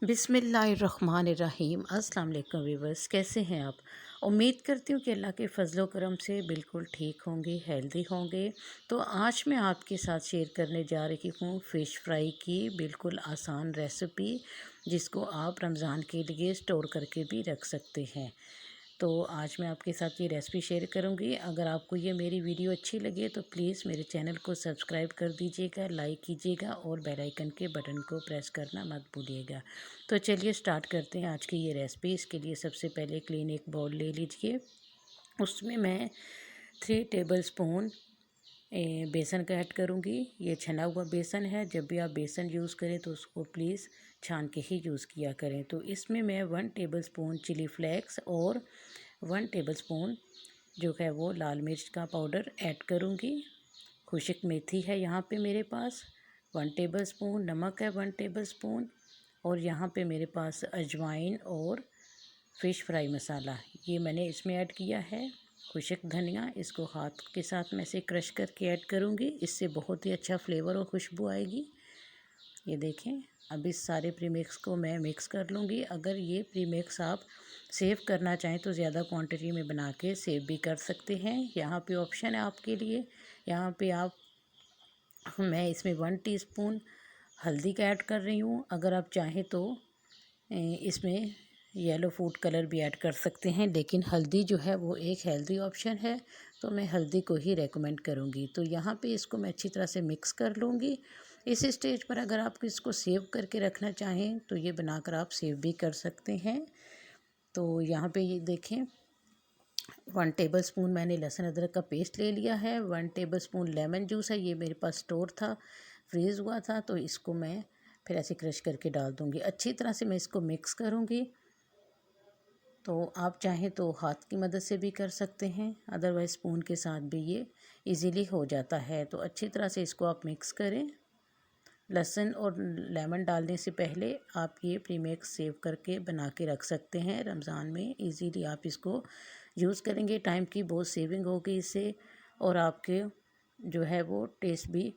बिस्मिल्लाहिर्रहमानिर्रहीम। अस्सलाम वालेकुम व्यूअर्स, कैसे हैं आप। उम्मीद करती हूँ कि अल्लाह के फ़ज़ल करम से बिल्कुल ठीक होंगे, हेल्दी होंगे। तो आज मैं आपके साथ शेयर करने जा रही हूँ फ़िश फ्राई की बिल्कुल आसान रेसिपी, जिसको आप रमज़ान के लिए स्टोर करके भी रख सकते हैं। तो आज मैं आपके साथ ये रेसिपी शेयर करूंगी। अगर आपको ये मेरी वीडियो अच्छी लगे तो प्लीज़ मेरे चैनल को सब्सक्राइब कर दीजिएगा, लाइक कीजिएगा और बेल आइकन के बटन को प्रेस करना मत भूलिएगा। तो चलिए स्टार्ट करते हैं आज की ये रेसिपी। इसके लिए सबसे पहले क्लीन एक बाउल ले लीजिए। उसमें मैं 3 टेबल स्पून बेसन का ऐड करूँगी। ये छना हुआ बेसन है। जब भी आप बेसन यूज़ करें तो उसको प्लीज़ छान के ही यूज़ किया करें। तो इसमें मैं 1 टेबल स्पून चिली फ्लेक्स और 1 टेबल स्पून जो है वो लाल मिर्च का पाउडर ऐड करूँगी। खुश्क मेथी है यहाँ पे मेरे पास 1 टेबल स्पून, नमक है 1 टेबल स्पून और यहाँ पे मेरे पास अजवाइन और फ़िश फ्राई मसाला ये मैंने इसमें ऐड किया है। खुश्क धनिया, इसको हाथ के साथ मैं से क्रश करके ऐड करूँगी। इससे बहुत ही अच्छा फ्लेवर और खुशबू आएगी। ये देखें, अब इस सारे प्रीमिक्स को मैं मिक्स कर लूँगी। अगर ये प्रीमिक्स आप सेव करना चाहें तो ज़्यादा क्वांटिटी में बना के सेव भी कर सकते हैं। यहाँ पे ऑप्शन है आपके लिए। यहाँ पे मैं इसमें 1 टीस्पून हल्दी का ऐड कर रही हूँ। अगर आप चाहें तो इसमें येलो फूड कलर भी ऐड कर सकते हैं, लेकिन हल्दी जो है वो एक हेल्दी ऑप्शन है, तो मैं हल्दी को ही रेकमेंड करूँगी। तो यहाँ पे इसको मैं अच्छी तरह से मिक्स कर लूँगी। इस स्टेज पर अगर आप इसको सेव करके रखना चाहें तो ये बनाकर आप सेव भी कर सकते हैं। तो यहाँ पे ये देखें, 1 टेबल स्पून मैंने लहसुन अदरक का पेस्ट ले लिया है। 1 टेबल स्पून लेमन जूस है, ये मेरे पास स्टोर था, फ्रीज़ हुआ था, तो इसको मैं फिर ऐसे क्रश करके डाल दूँगी। अच्छी तरह से मैं इसको मिक्स करूँगी। तो आप चाहें तो हाथ की मदद से भी कर सकते हैं, अदरवाइज़ स्पून के साथ भी ये इजीली हो जाता है। तो अच्छी तरह से इसको आप मिक्स करें। लहसुन और लेमन डालने से पहले आप ये प्रीमिक्स सेव करके बना के रख सकते हैं। रमज़ान में इजीली आप इसको यूज़ करेंगे, टाइम की बहुत सेविंग होगी इससे, और आपके जो है वो टेस्ट भी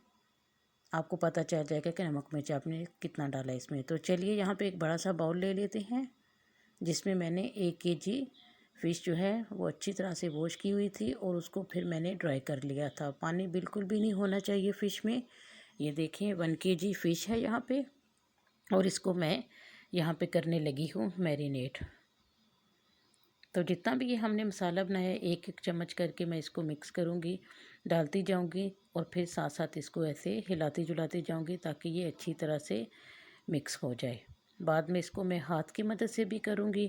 आपको पता चल जाएगा कि नमक मिर्च आपने कितना डाला इसमें। तो चलिए यहाँ पे एक बड़ा सा बाउल ले लेते हैं, जिसमें मैंने 1 kg फ़िश जो है वो अच्छी तरह से वॉश की हुई थी और उसको फिर मैंने ड्राई कर लिया था। पानी बिल्कुल भी नहीं होना चाहिए फ़िश में। ये देखें 1 kg फ़िश है यहाँ पे, और इसको मैं यहाँ पे करने लगी हूँ मैरिनेट। तो जितना भी ये हमने मसाला बनाया है, एक एक चम्मच करके मैं इसको मिक्स करूँगी, डालती जाऊँगी और फिर साथ साथ इसको ऐसे हिलाती जुलाती जाऊँगी ताकि ये अच्छी तरह से मिक्स हो जाए। बाद में इसको मैं हाथ की मदद से भी करूँगी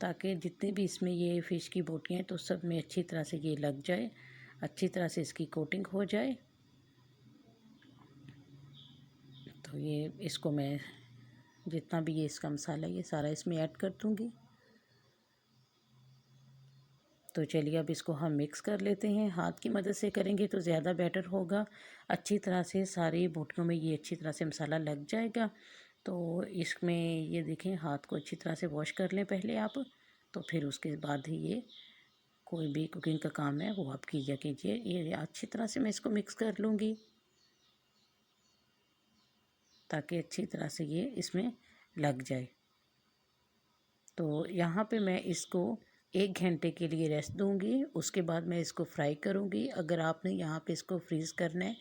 ताकि जितने भी इसमें ये फ़िश की बोटियाँ हैं तो सब में अच्छी तरह से ये लग जाए, अच्छी तरह से इसकी कोटिंग हो जाए। तो ये इसको मैं जितना भी ये इसका मसाला ये सारा इसमें ऐड कर दूँगी। तो चलिए अब इसको हम मिक्स कर लेते हैं। हाथ की मदद से करेंगे तो ज़्यादा बेटर होगा। अच्छी तरह से सारी बोटियों में ये अच्छी तरह से मसाला लग जाएगा। तो इसमें ये देखें, हाथ को अच्छी तरह से वॉश कर लें पहले आप, तो फिर उसके बाद ही ये कोई भी कुकिंग का काम है वो आप कीजिए कीजिए। ये अच्छी तरह से मैं इसको मिक्स कर लूँगी ताकि अच्छी तरह से ये इसमें लग जाए। तो यहाँ पे मैं इसको 1 घंटे के लिए रेस्ट दूँगी। उसके बाद मैं इसको फ्राई करूँगी। अगर आपने यहाँ पे इसको फ्रीज़ करना है,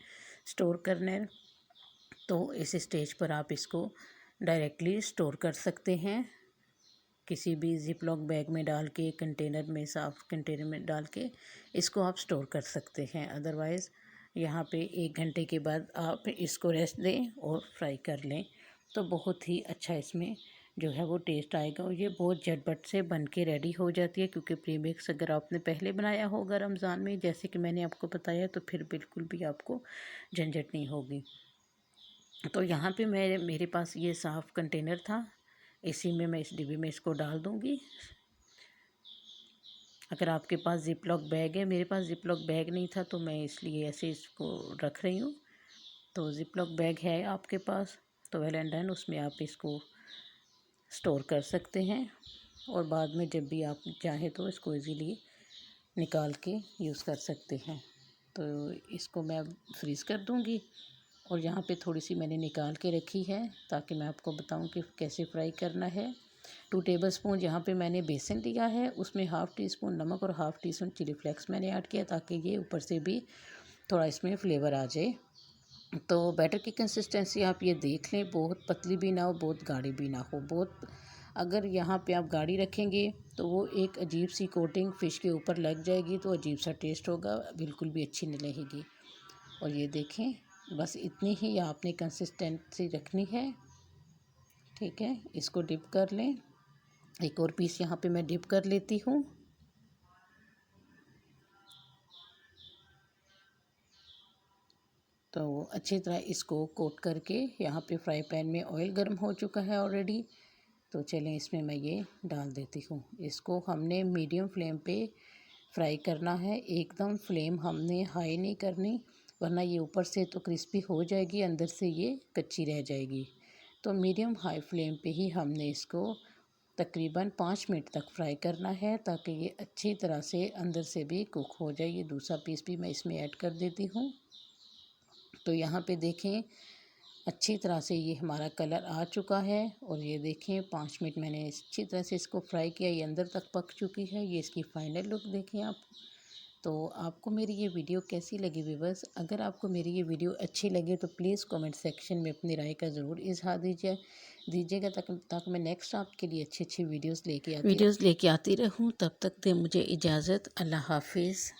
स्टोर करना है, तो इस स्टेज पर आप इसको डायरेक्टली स्टोर कर सकते हैं। किसी भी ज़िप-लॉक बैग में डाल के, कंटेनर में, साफ़ कंटेनर में डाल के इसको आप स्टोर कर सकते हैं। अदरवाइज़ यहाँ पे 1 घंटे के बाद आप इसको रेस्ट दें और फ्राई कर लें, तो बहुत ही अच्छा इसमें जो है वो टेस्ट आएगा। और ये बहुत झटपट से बन के रेडी हो जाती है, क्योंकि प्रीमिक्स अगर आपने पहले बनाया होगा रमज़ान में, जैसे कि मैंने आपको बताया, तो फिर बिल्कुल भी आपको झंझट नहीं होगी। तो यहाँ पे मेरे पास ये साफ़ कंटेनर था, इसी में मैं इस डिब्बे में इसको डाल दूँगी। अगर आपके पास ज़िप-लॉक बैग है, मेरे पास ज़िप-लॉक बैग नहीं था तो मैं इसलिए ऐसे इसको रख रही हूँ। तो ज़िप-लॉक बैग है आपके पास तो वेल एंड डन, उसमें आप इसको स्टोर कर सकते हैं और बाद में जब भी आप चाहें तो इसको इजीली निकाल के यूज़ कर सकते हैं। तो इसको मैं फ्रीज़ कर दूँगी और यहाँ पे थोड़ी सी मैंने निकाल के रखी है ताकि मैं आपको बताऊं कि कैसे फ्राई करना है। 2 टेबलस्पून यहाँ पे मैंने बेसन लिया है, उसमें हाफ़ टी स्पून नमक और half teaspoon chilli flakes मैंने ऐड किया ताकि ये ऊपर से भी थोड़ा इसमें फ्लेवर आ जाए। तो बैटर की कंसिस्टेंसी आप ये देख लें, बहुत पतली भी ना हो, बहुत गाढ़ी भी ना हो। बहुत अगर यहाँ पे आप गाढ़ी रखेंगे तो वो एक अजीब सी कोटिंग फ़िश के ऊपर लग जाएगी, तो अजीब सा टेस्ट होगा, बिल्कुल भी अच्छी नहीं लगेगी। और ये देखें, बस इतनी ही आपने कंसिस्टेंसी रखनी है। ठीक है, इसको डिप कर लें। एक और पीस यहाँ पे मैं डिप कर लेती हूँ। तो अच्छी तरह इसको कोट करके यहाँ पे फ्राई पैन में ऑयल गर्म हो चुका है ऑलरेडी। तो चलें इसमें मैं ये डाल देती हूँ। इसको हमने मीडियम फ्लेम पे फ्राई करना है, एकदम फ्लेम हमने हाई नहीं करनी, वरना ये ऊपर से तो क्रिस्पी हो जाएगी, अंदर से ये कच्ची रह जाएगी। तो मीडियम हाई फ्लेम पे ही हमने इसको तकरीबन 5 मिनट तक फ्राई करना है ताकि ये अच्छी तरह से अंदर से भी कुक हो जाए। ये दूसरा पीस भी मैं इसमें ऐड कर देती हूँ। तो यहाँ पे देखें, अच्छी तरह से ये हमारा कलर आ चुका है। और ये देखें 5 मिनट मैंने अच्छी तरह से इसको फ्राई किया, ये अंदर तक पक चुकी है। ये इसकी फ़ाइनल लुक देखें आप। तो आपको मेरी ये वीडियो कैसी लगी व्यूअर्स? अगर आपको मेरी ये वीडियो अच्छी लगे तो प्लीज़ कमेंट सेक्शन में अपनी राय का ज़रूर इजहार दीजिएगा ताकि मैं नेक्स्ट आपके लिए अच्छी अच्छी वीडियोस लेके आती रहूँ। तब तक दे मुझे इजाज़त। अल्लाह हाफिज़।